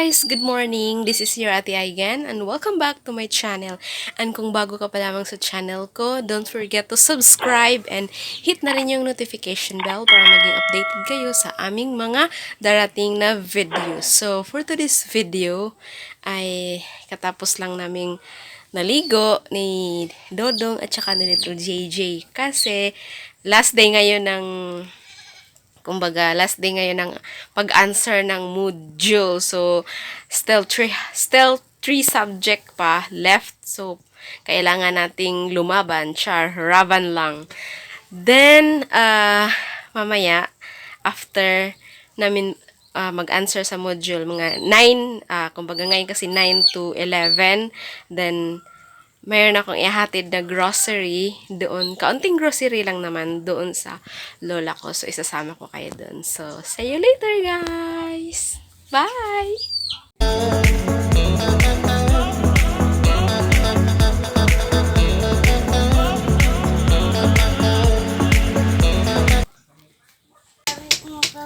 guys! Good morning! This is your Ate Ailen and welcome back to my channel. And kung bago ka pa lamang sa channel ko, don't forget to subscribe and hit na rin yung notification bell para maging updated kayo sa aming mga darating na videos. So, for today's video, ay katapos lang naming naligo ni Dodong at saka ni Little JJ. Kasi last day ngayon ng last day ngayon ng pag-answer ng module. So, still three subject pa left. So, kailangan nating lumaban. Raban lang. Then, mamaya, after namin mag-answer sa module, mga 9, ngayon kasi 9 to 11, then, mayroon akong ihatid na grocery doon. Kaunting grocery lang naman doon sa Lola ko. So, isasama ko kayo doon. So, see you later, guys! Bye!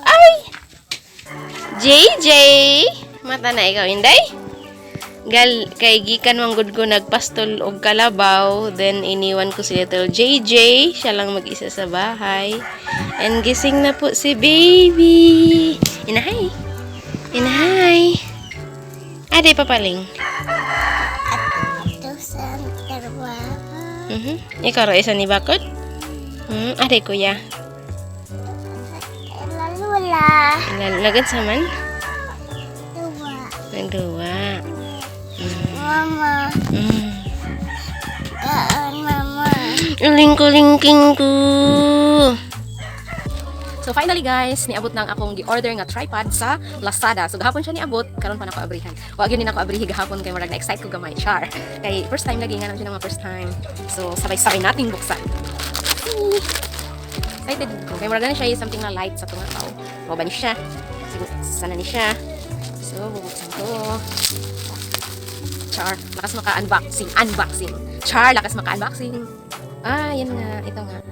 Ay! JJ! Mata na ikaw, Inday? Kay gikan manggod ko nagpastol og kalabaw, then iniwan ko si Little JJ, siya lang mag-isa sa bahay. And gising na po si baby. Inahay. Inahay. Ade papaling. Ito sa trabaho. Ikaw ra isa ni bakod? Ade kuya. Lola. Lagad sa man? Dua. Nagduwa. Mama. Mama. Lingko-lingking ko. So finally guys, niabot nang akong gi-order nga tripod sa Lazada. So gahapon siya niabot, karon pa nako abrihan. Wa gyud ni nako abrihi gahapon kay murag na excite ko gamay, char. Kay first time lagi nga nang mga first time. So sabay-sabay nating buksan. Excited ko. Kay murag na siya something na light sa tunga tao. Mo ba ni siya? Sana ni siya. So bubuksan ko. Char, lakas maka-unboxing. Char, lakas maka-unboxing. Yan nga. Ito nga.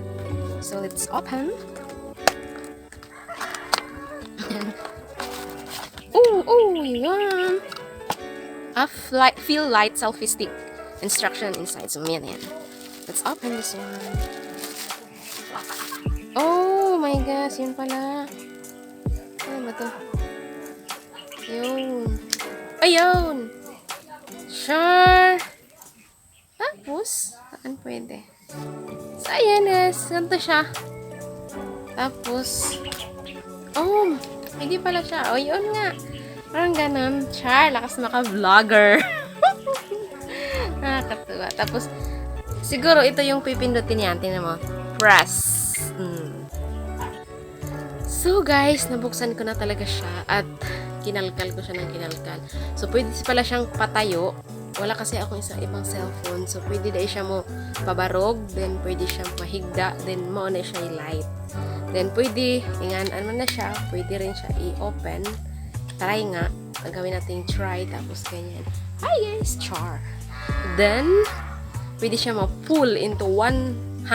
So, let's open. Yan. Feel light selfie stick. Instruction inside. So, yan. Let's open this one. Oh my gosh, yun pala. Ano ba to? Yun. Ayun! Sure. Tapos, saan pwede? So, ayan guys. Ganito siya. Tapos, hindi pala siya. Yun nga. Parang ganun. Char, lakas maka-vlogger. Nakakatuwa. Tapos, siguro ito yung pipindutin yan. Tingnan mo. Press. So guys, nabuksan ko na talaga siya. At kinalkal ko siya ng kinalkal. So, pwede pala siyang patayo. Wala kasi akong ibang cellphone. So, pwede na siya mo pabarog. Then, pwede siyang mahigda. Then, mo na siya i-light. Then, pwede, ingaan na siya. Pwede rin siya i-open. Try nga. Gagawin natin try. Tapos, ganyan. Hi guys! Char! Then, pwede siya ma-pull into 104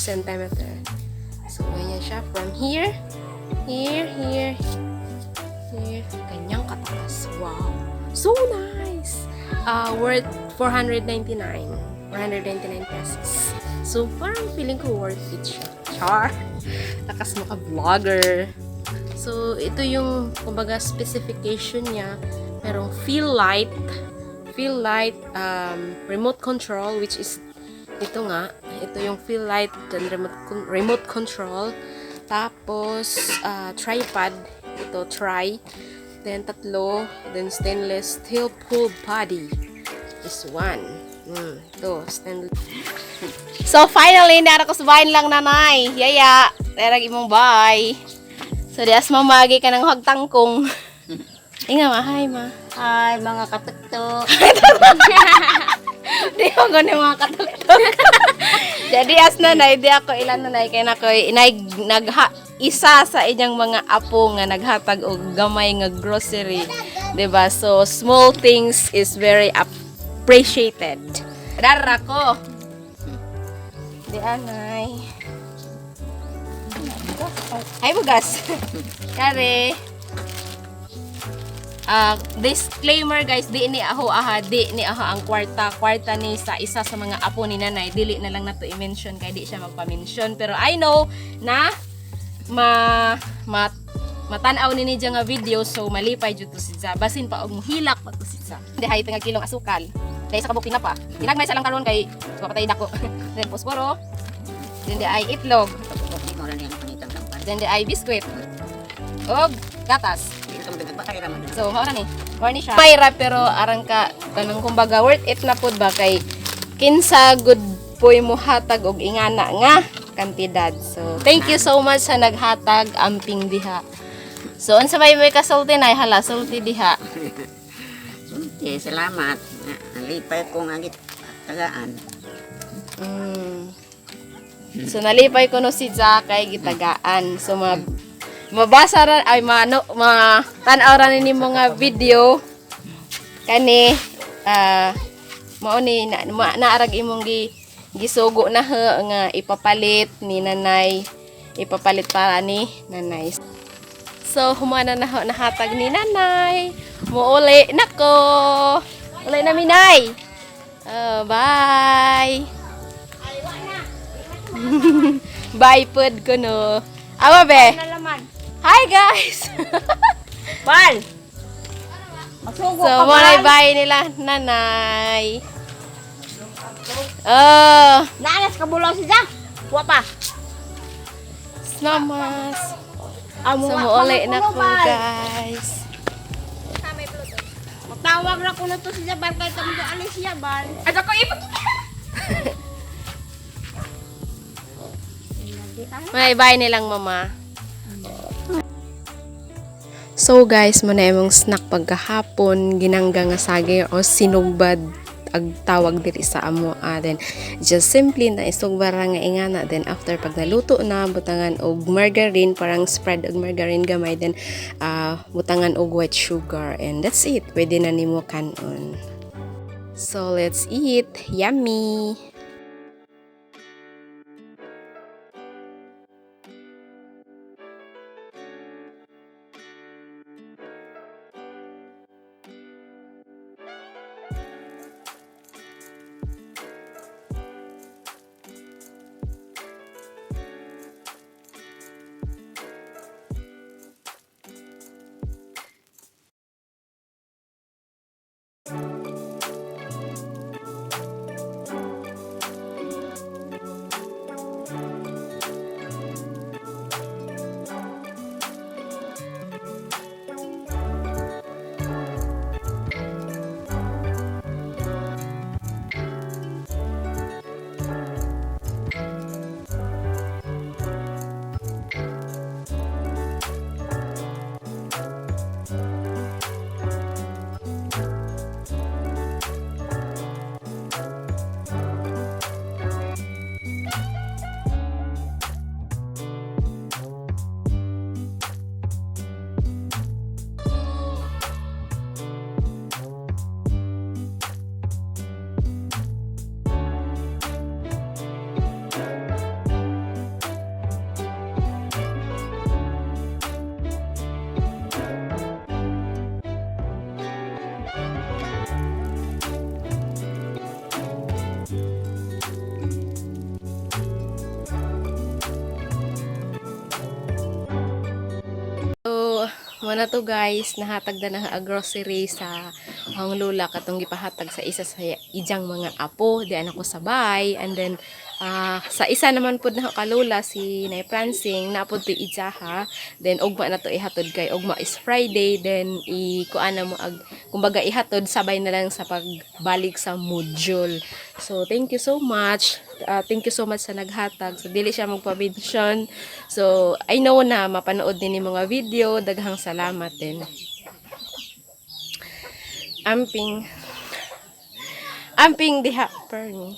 cm. So, ganyan siya. From here, here, ganyang kataas. Wow. So nice. Worth 499 pesos. So parang feeling ko worth it siya. Char. Lakas maka-vlogger. So ito yung kumbaga specification niya. Merong feel light, remote control, which is ito nga. Ito yung feel light and remote control. Tapos tripod. Ito, try. Then, tatlo. Then, stainless steel pull body. This one. Ito, stainless. So, finally, nara ko subahin lang nanay. Yaya. Terag imong bye. So, dias mamagi ka ng hagtangkong. Inga ma, hi ma. Hi, mga katuktok. Di ko gano'n mga katuktok. Jadi, as nanay, di ako ilan nanay. Kaya na ko, isa sa inyang mga apo nga naghatag og gamay nga grocery, 'di ba? So small things is very appreciated. Dara ko. Di anay. Ay bugas. Kare. Disclaimer guys, di ni ako ang kwarta ni sa isa sa mga apo ni nanay, dili na lang nato i-mention kay di siya magpa-mention, pero I know na matanaw ni niya nga video, so malipay jud to siya basin pa og muhilak pa to siya. Di hay nga kilong asukal dahil sa kabuk pa ginagmay sa lang karon kay papatay dako. Then posporo, then di ay itlog, then di ay biskwit og gatas. So, mao ra ni. Corny siya. Mayra pero arang ka kanang kumbaga worth it na pud ba kay kinsa good poy mo hatag og ingana nga kantidad. So, thank you so much sa naghatag amping diha. So, unsa may kasulti na hala sulti diha. Sulti, salamat. Nalipay ko nga tagaan. So, nalipay ko no si Jack kay gitagaan. So, mabasa ra ay tan-aw ra ni mga video kani mao ni naarag imong gisugo na nga ipapalit ni nanay, ipapalit para ni nanay. So humana na nahatag ni nanay, muuli nako, uli na minay. Bye. Bye pod ko no. Awa be. Hi guys! Bal! So, bye nila, nanay. Naalas ka bulaw siya. Kuha pa. Snamas. So, muuli na ko, guys. Matawag na ko na to siya, Bal. Kahit kami doon alis siya, Bal. At ako ipag. Bye nilang mama. So guys, muna imong snack pagkahapon, ginangga nga saging o sinugbad ag tawag diri sa amo. Then just simply na isugbara nga ingana, then after pag naluto na butangan og margarine, parang spread og margarine gamay, then butangan og white sugar, and that's it. Pwede na nimo kanon. So let's eat. Yummy. Muna to guys, nahatag na ang grocery sa ang Lola katong gipahatag sa isa sa ijang mga apo, di anak ko sabay, and then sa isa naman pud na Lola si Nay Prancing napud to ijaha, then ugma na to ihatod kay ugma is Friday, then ikuan na mo kumbaga ihatod sabay na lang sa pagbalik sa module. So thank you so much. Thank you so much sa naghatag. So dili siya magpa-mention. So I know na mapanood din yung mga video. Daghang salamat din. Amping diha perni.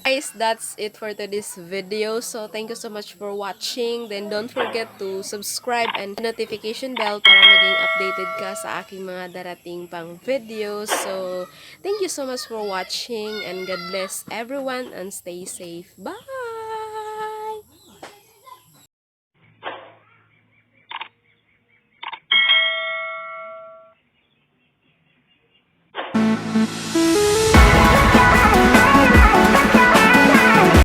Guys, that's it for today's video. So thank you so much for watching. Then don't forget to subscribe and notification bell para maging updated ka sa aking mga darating pang videos. So thank you so much for watching, and God bless everyone and stay safe. Bye! Bye.